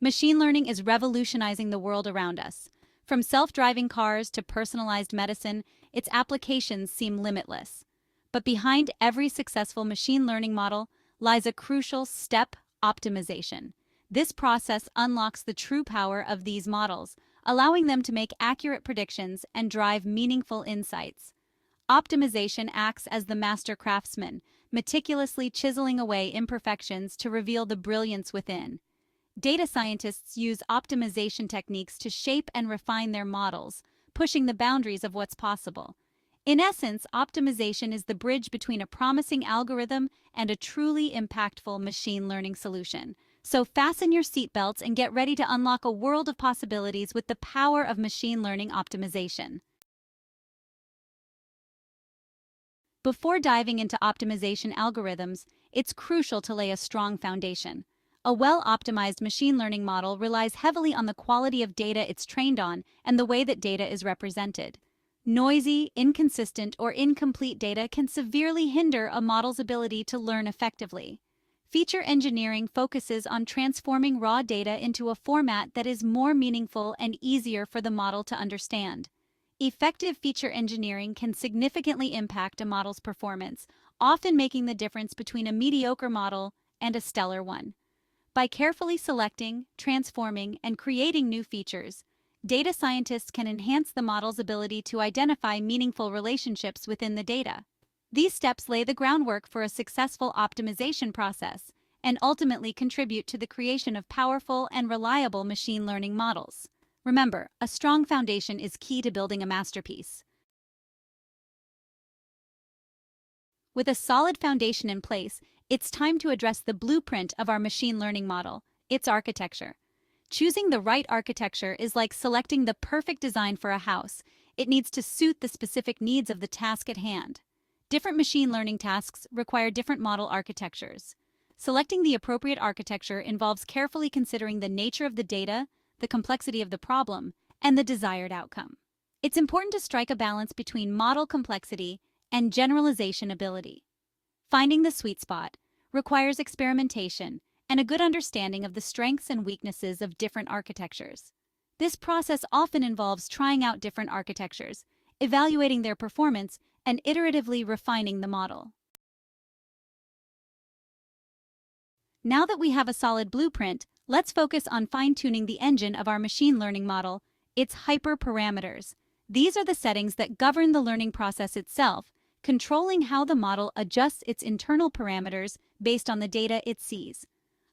Machine learning is revolutionizing the world around us. From self-driving cars to personalized medicine, its applications seem limitless. But behind every successful machine learning model lies a crucial step: optimization. This process unlocks the true power of these models, allowing them to make accurate predictions and drive meaningful insights. Optimization acts as the master craftsman, meticulously chiseling away imperfections to reveal the brilliance within. Data scientists use optimization techniques to shape and refine their models, pushing the boundaries of what's possible. In essence, optimization is the bridge between a promising algorithm and a truly impactful machine learning solution. So fasten your seatbelts and get ready to unlock a world of possibilities with the power of machine learning optimization. Before diving into optimization algorithms, it's crucial to lay a strong foundation. A well-optimized machine learning model relies heavily on the quality of data it's trained on and the way that data is represented. Noisy, inconsistent, or incomplete data can severely hinder a model's ability to learn effectively. Feature engineering focuses on transforming raw data into a format that is more meaningful and easier for the model to understand. Effective feature engineering can significantly impact a model's performance, often making the difference between a mediocre model and a stellar one. By carefully selecting, transforming, and creating new features, data scientists can enhance the model's ability to identify meaningful relationships within the data. These steps lay the groundwork for a successful optimization process and ultimately contribute to the creation of powerful and reliable machine learning models. Remember, a strong foundation is key to building a masterpiece. With a solid foundation in place, it's time to address the blueprint of our machine learning model: its architecture. Choosing the right architecture is like selecting the perfect design for a house. It needs to suit the specific needs of the task at hand. Different machine learning tasks require different model architectures. Selecting the appropriate architecture involves carefully considering the nature of the data, the complexity of the problem, and the desired outcome. It's important to strike a balance between model complexity and generalization ability. Finding the sweet spot requires experimentation and a good understanding of the strengths and weaknesses of different architectures. This process often involves trying out different architectures, evaluating their performance, and iteratively refining the model. Now that we have a solid blueprint, let's focus on fine-tuning the engine of our machine learning model: its hyperparameters. These are the settings that govern the learning process itself, controlling how the model adjusts its internal parameters based on the data it sees.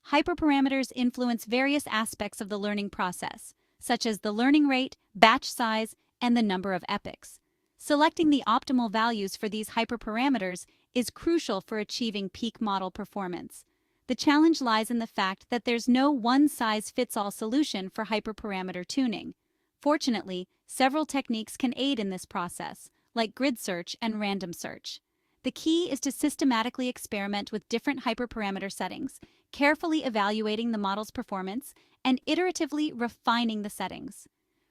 Hyperparameters influence various aspects of the learning process, such as the learning rate, batch size, and the number of epochs. Selecting the optimal values for these hyperparameters is crucial for achieving peak model performance. The challenge lies in the fact that there's no one-size-fits-all solution for hyperparameter tuning. Fortunately, several techniques can aid in this process, like grid search and random search. The key is to systematically experiment with different hyperparameter settings, carefully evaluating the model's performance and iteratively refining the settings.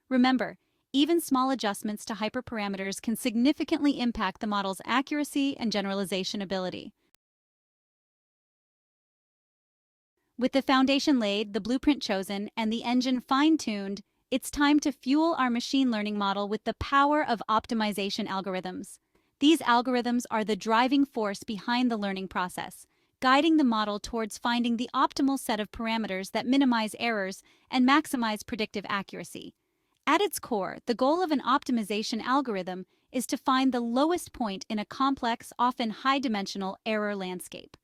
Remember, even small adjustments to hyperparameters can significantly impact the model's accuracy and generalization ability. With the foundation laid, the blueprint chosen, and the engine fine-tuned, it's time to fuel our machine learning model with the power of optimization algorithms. These algorithms are the driving force behind the learning process, guiding the model towards finding the optimal set of parameters that minimize errors and maximize predictive accuracy. At its core, the goal of an optimization algorithm is to find the lowest point in a complex, often high-dimensional error landscape.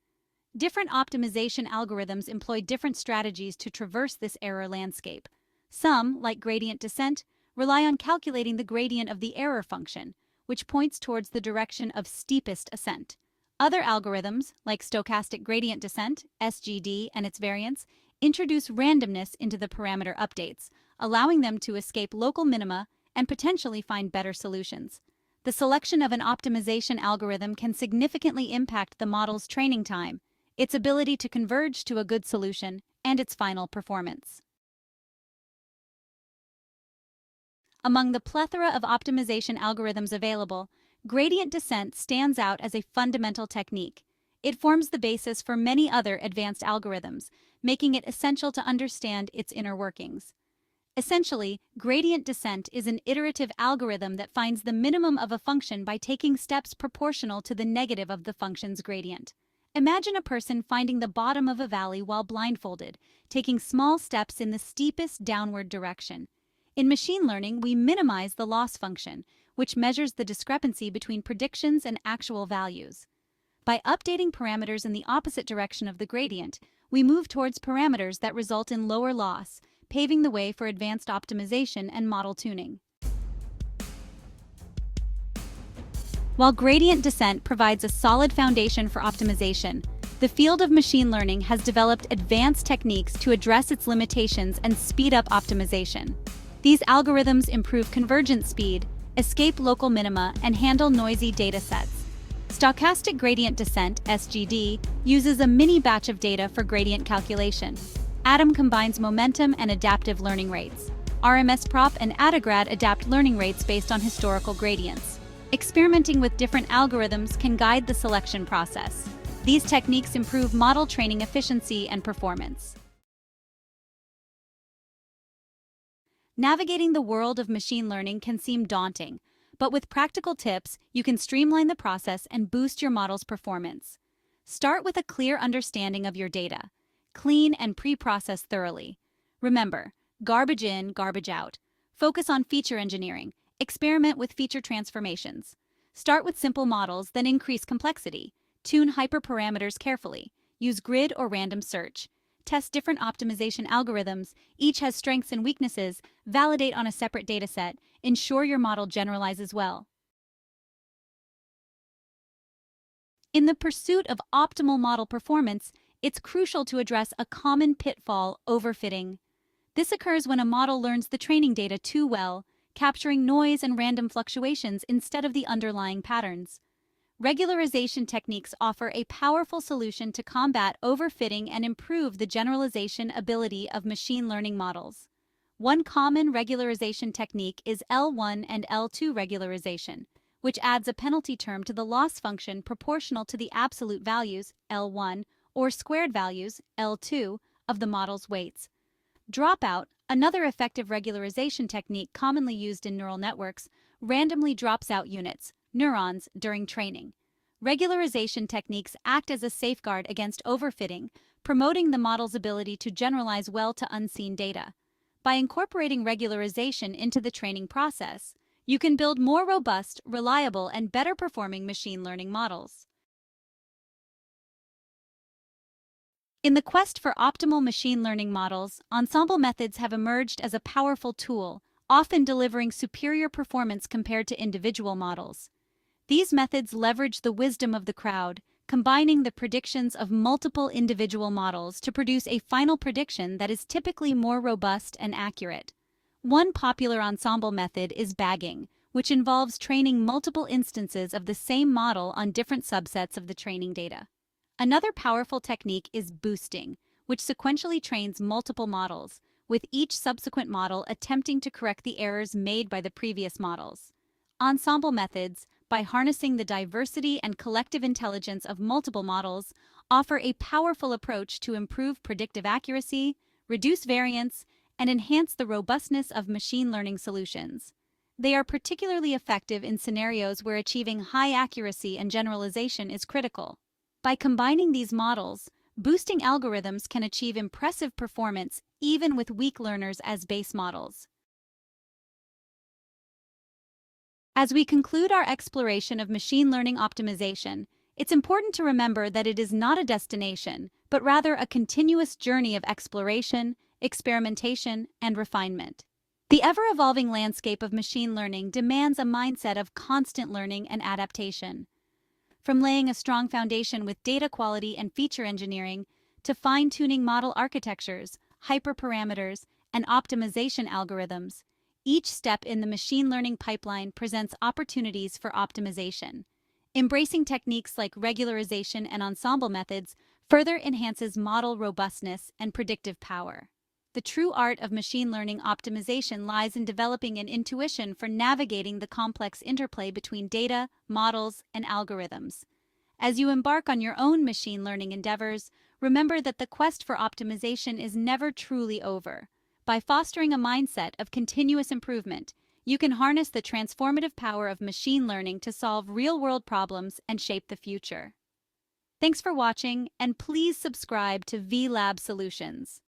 Different optimization algorithms employ different strategies to traverse this error landscape. Some, like gradient descent, rely on calculating the gradient of the error function, which points towards the direction of steepest ascent. Other algorithms, like stochastic gradient descent, (SGD), and its variants, introduce randomness into the parameter updates, allowing them to escape local minima and potentially find better solutions. The selection of an optimization algorithm can significantly impact the model's training time, its ability to converge to a good solution, and its final performance. Among the plethora of optimization algorithms available, gradient descent stands out as a fundamental technique. It forms the basis for many other advanced algorithms, making it essential to understand its inner workings. Essentially, gradient descent is an iterative algorithm that finds the minimum of a function by taking steps proportional to the negative of the function's gradient. Imagine a person finding the bottom of a valley while blindfolded, taking small steps in the steepest downward direction. In machine learning, we minimize the loss function, which measures the discrepancy between predictions and actual values. By updating parameters in the opposite direction of the gradient, we move towards parameters that result in lower loss, paving the way for advanced optimization and model tuning. While gradient descent provides a solid foundation for optimization, the field of machine learning has developed advanced techniques to address its limitations and speed up optimization. These algorithms improve convergence speed, escape local minima, and handle noisy data sets. Stochastic gradient descent, SGD, uses a mini batch of data for gradient calculation. ADAM combines momentum and adaptive learning rates. RMSProp and AdaGrad adapt learning rates based on historical gradients. Experimenting with different algorithms can guide the selection process. These techniques improve model training efficiency and performance. Navigating the world of machine learning can seem daunting, but with practical tips, you can streamline the process and boost your model's performance. Start with a clear understanding of your data. Clean and pre-process thoroughly. Remember, garbage in, garbage out. Focus on feature engineering. Experiment with feature transformations. Start with simple models, then increase complexity. Tune hyperparameters carefully. Use grid or random search. Test different optimization algorithms. Each has strengths and weaknesses. Validate on a separate dataset. Ensure your model generalizes well. In the pursuit of optimal model performance, it's crucial to address a common pitfall: overfitting. This occurs when a model learns the training data too well, capturing noise and random fluctuations instead of the underlying patterns. Regularization techniques offer a powerful solution to combat overfitting and improve the generalization ability of machine learning models. One common regularization technique is L1 and L2 regularization, which adds a penalty term to the loss function proportional to the absolute values, L1, or squared values, L2, of the model's weights. Dropout, another effective regularization technique commonly used in neural networks, randomly drops out units, neurons, during training. Regularization techniques act as a safeguard against overfitting, promoting the model's ability to generalize well to unseen data. By incorporating regularization into the training process, you can build more robust, reliable, and better performing machine learning models. In the quest for optimal machine learning models, ensemble methods have emerged as a powerful tool, often delivering superior performance compared to individual models. These methods leverage the wisdom of the crowd, combining the predictions of multiple individual models to produce a final prediction that is typically more robust and accurate. One popular ensemble method is bagging, which involves training multiple instances of the same model on different subsets of the training data. Another powerful technique is boosting, which sequentially trains multiple models, with each subsequent model attempting to correct the errors made by the previous models. Ensemble methods, by harnessing the diversity and collective intelligence of multiple models, offer a powerful approach to improve predictive accuracy, reduce variance, and enhance the robustness of machine learning solutions. They are particularly effective in scenarios where achieving high accuracy and generalization is critical. By combining these models, boosting algorithms can achieve impressive performance even with weak learners as base models. As we conclude our exploration of machine learning optimization, it's important to remember that it is not a destination, but rather a continuous journey of exploration, experimentation, and refinement. The ever-evolving landscape of machine learning demands a mindset of constant learning and adaptation. From laying a strong foundation with data quality and feature engineering to fine-tuning model architectures, hyperparameters, and optimization algorithms, each step in the machine learning pipeline presents opportunities for optimization. Embracing techniques like regularization and ensemble methods further enhances model robustness and predictive power. The true art of machine learning optimization lies in developing an intuition for navigating the complex interplay between data, models, and algorithms. As you embark on your own machine learning endeavors, remember that the quest for optimization is never truly over. By fostering a mindset of continuous improvement, you can harness the transformative power of machine learning to solve real-world problems and shape the future. Thanks for watching, and please subscribe to VLab Solutions.